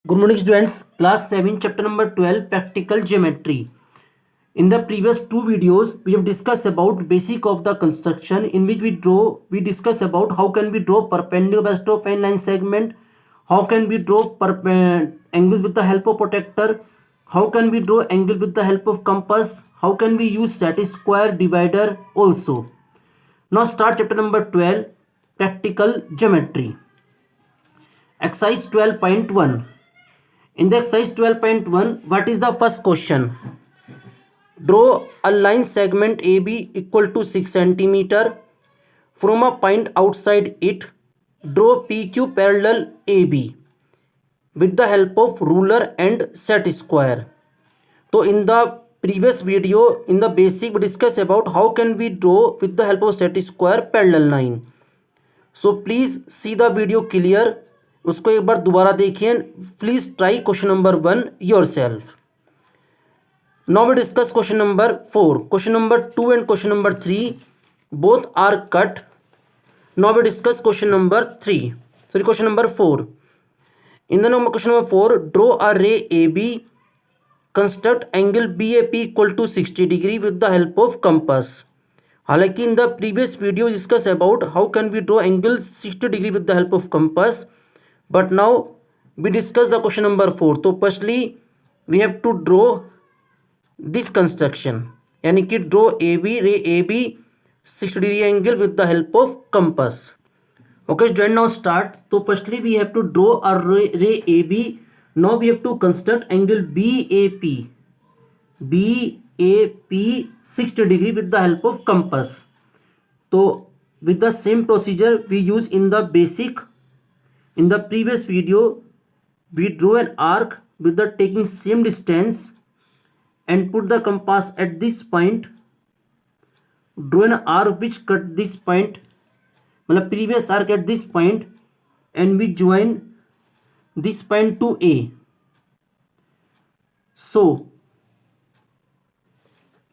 Good morning students, class 7 chapter number 12 practical geometry. In the previous two videos we have discussed about basic of the construction in which we discuss about how can we draw perpendicular to fine line segment, how can we draw angles with the help of protector, how can we draw angle with the help of compass, how can we use set square divider also. Now start chapter number 12 practical geometry. Exercise 12.1. In the exercise 12.1, what is the first question? Draw a line segment AB equal to 6 cm. From a point outside it, draw PQ parallel AB with the help of ruler and set square. So in the previous video, in the basic, we discussed about how can we draw with the help of set square parallel line. So please see the video clear. उसको एक बार दोबारा देखिए. Please try question number 1 yourself. Now we discuss question number 4. Question number 2 and question number 3 both are cut. Now we discuss question number 3. Sorry, question number 4. In the question number 4, draw a ray AB, construct angle BAP equal to 60 degree with the help of compass. हालांकि in the previous video discuss about how can we draw angle 60 degree with the help of compass, but now we discuss the question number 4. तो firstly we have to draw this construction, यानी कि draw AB ray AB 60 degree angle with the help of compass. Okay student, now start. So firstly we have to draw a ray AB. Now we have to construct angle BAP 60 degree with the help of compass. So with the same procedure we use in the basic. In the previous video we drew an arc with the taking same distance and put the compass at this point. Draw an arc which cut this point, मतलब previous arc at this point, and we join this point to A. So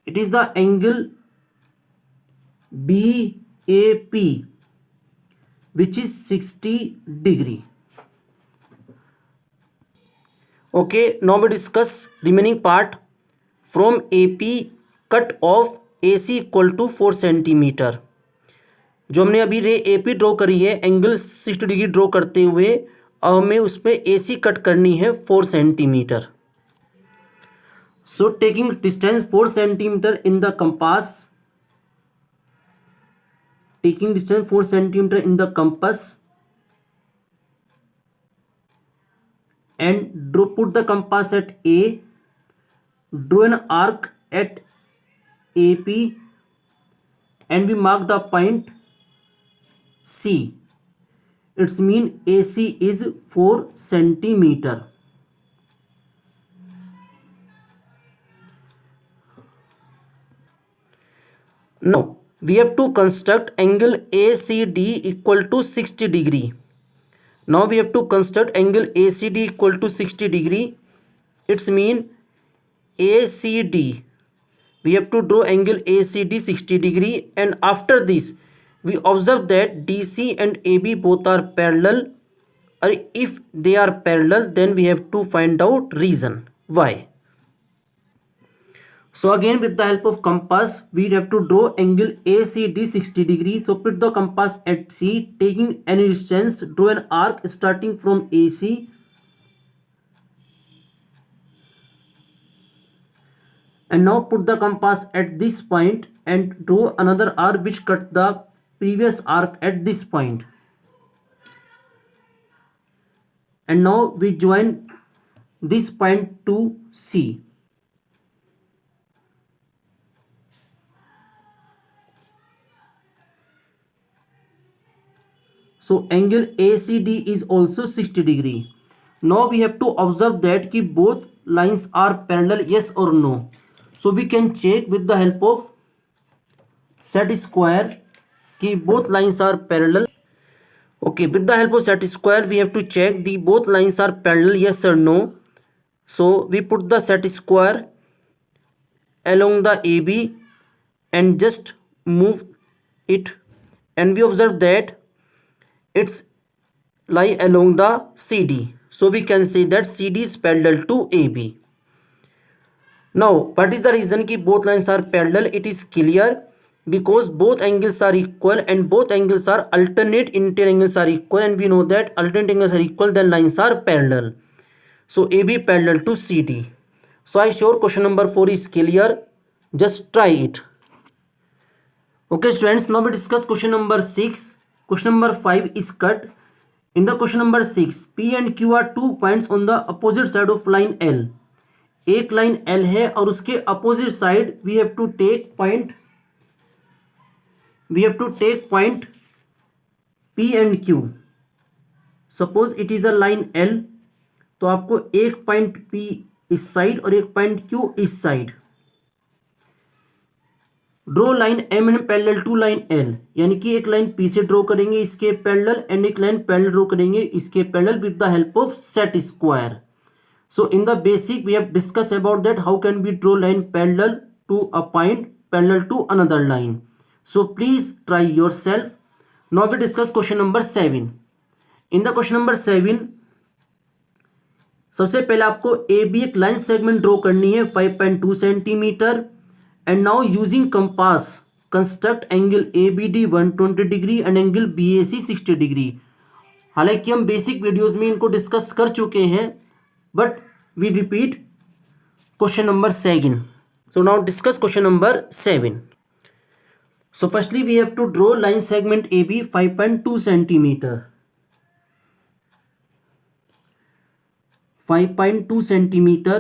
it is the angle BAP which is 60 degree. Okay, now we discuss remaining part. From AP cut off AC equal to 4 centimetre. जो हमने अभी रे AP draw करी है angle 60 degree draw करते हुए, अब हमें उस पर AC कट करनी है 4 centimetre. So taking distance 4 centimetre in the compass, taking distance 4 centimeter in the compass and put the compass at A, draw an arc at AP and we mark the point C. It's mean AC is 4 centimeter. Now we have to construct angle ACD equal to 60 degree. Now we have to construct angle ACD equal to 60 degree. It's mean ACD. We have to draw angle ACD 60 degree, and after this we observe that DC and AB both are parallel, or if they are parallel then we have to find out reason why. So again with the help of compass we have to draw angle ACD 60 degree. So put the compass at C, taking any distance, draw an arc starting from AC and now put the compass at this point and draw another arc which cut the previous arc at this point. And now we join this point to C. So angle ACD is also 60 degree. Now we have to observe that ki both lines are parallel, yes or no. So we can check with the help of set square ki both lines are parallel. Okay, with the help of set square we have to check the both lines are parallel, yes or no. So we put the set square along the AB and just move it, and we observe that it's lie along the CD. So we can say that CD is parallel to AB. Now, what is the reason कि both lines are parallel? It is clear because both angles are equal and both angles are alternate. Interior angles are equal, and we know that alternate angles are equal, then lines are parallel. So AB parallel to CD. So I sure question number 4 is clear. Just try it. Okay students, now we discuss question number 6. Question number 5 is cut. In the question number 6, P and Q are 2 points on the opposite side of line L. एक line L है और उसके opposite side we have to take point P and Q. Suppose it is a line L, तो आपको एक point P इस side और एक पॉइंट Q इस side. Draw line M and parallel to line L, यानी कि एक लाइन P से ड्रॉ करेंगे इसके पैरेलल एंड एक लाइन पैरेलल ड्रॉ करेंगे इसके parallel with the help of set square. So in the basic we have discussed about that how can we draw line parallel to a point parallel to another line. So please try yourself. Now we discuss question number 7. In the question number 7, सबसे पहले आपको AB एक line segment draw करनी है 5.2 centimetre and now using compass construct angle ABD 120 degree and angle BAC 60 degree. हालांकि हम basic videos में इनको डिस्कस कर चुके हैं, but we repeat question number 7. So now discuss question number 7. So firstly we have to draw line segment AB 5.2 centimeter. 5.2 centimeter.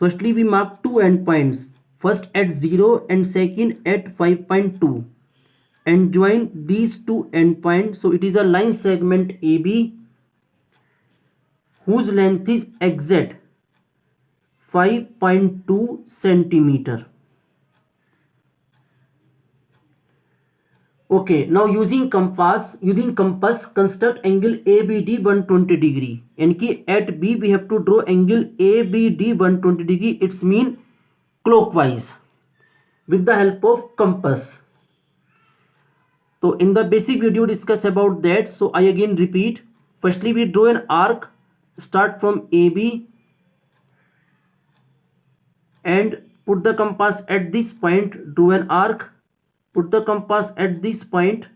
Firstly we mark two endpoints. First at 0 and second at 5.2 and join these two endpoints. So it is a line segment AB whose length is exact 5.2 centimeter. Okay, now using compass construct angle ABD 120 degree. यानी कि at B we have to draw angle ABD 120 degree. It's mean clockwise with the help of compass. So in the basic video discuss about that. So I again repeat. Firstly we draw an arc. Start from AB and put the compass at this point, draw an arc, put the compass at this point,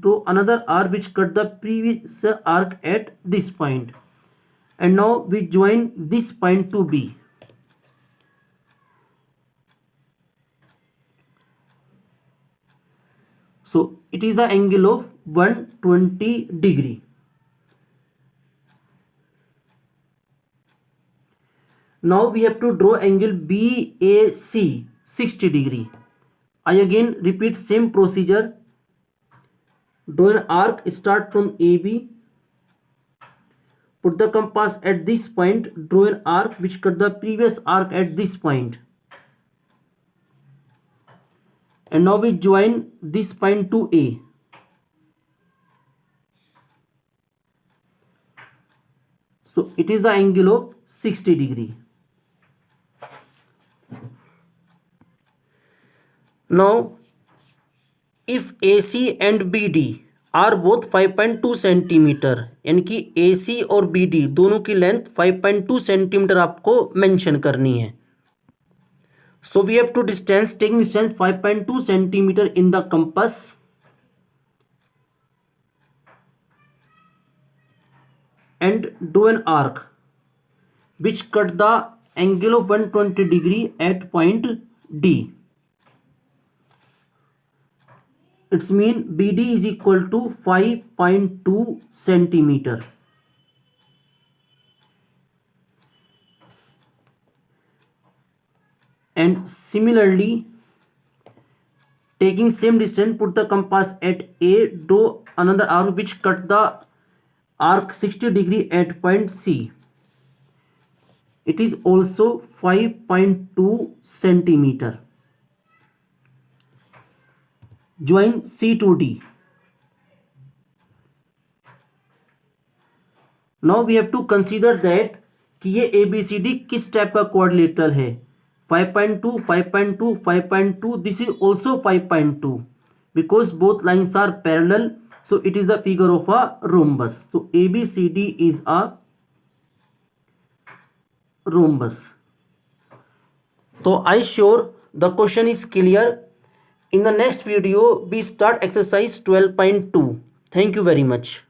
draw another arc which cut the previous arc at this point, and now we join this point to B. So it is the angle of 120 degree. Now we have to draw angle BAC 60 degree. I again repeat same procedure. Draw an arc, start from AB, put the compass at this point, draw an arc which cut the previous arc at this point, and now we join this point to A. So it is the angle of 60 degree. Now if AC and BD are both 5.2 centimetre, यानी कि AC और BD दोनों की length 5.2 centimetre आपको mention करनी है. So we have to distance taking distance 5.2 centimetre in the compass and draw an arc which cut the angle of 120 degree at point D. It's mean BD is equal to 5.2 centimeter. And similarly, taking same distance, put the compass at A, draw another arc which cut the arc 60 degree at point C. It is also 5.2 centimeter. Join C to D. Now we have to consider that कि ये ABCD किस type का quadrilateral है. 5.2, 5.2, 5.2. This is also 5.2 because both lines are parallel. So it is the figure of a rhombus. So ABCD is a rhombus. So I sure the question is clear. In the next video we start exercise 12.2. Thank you very much.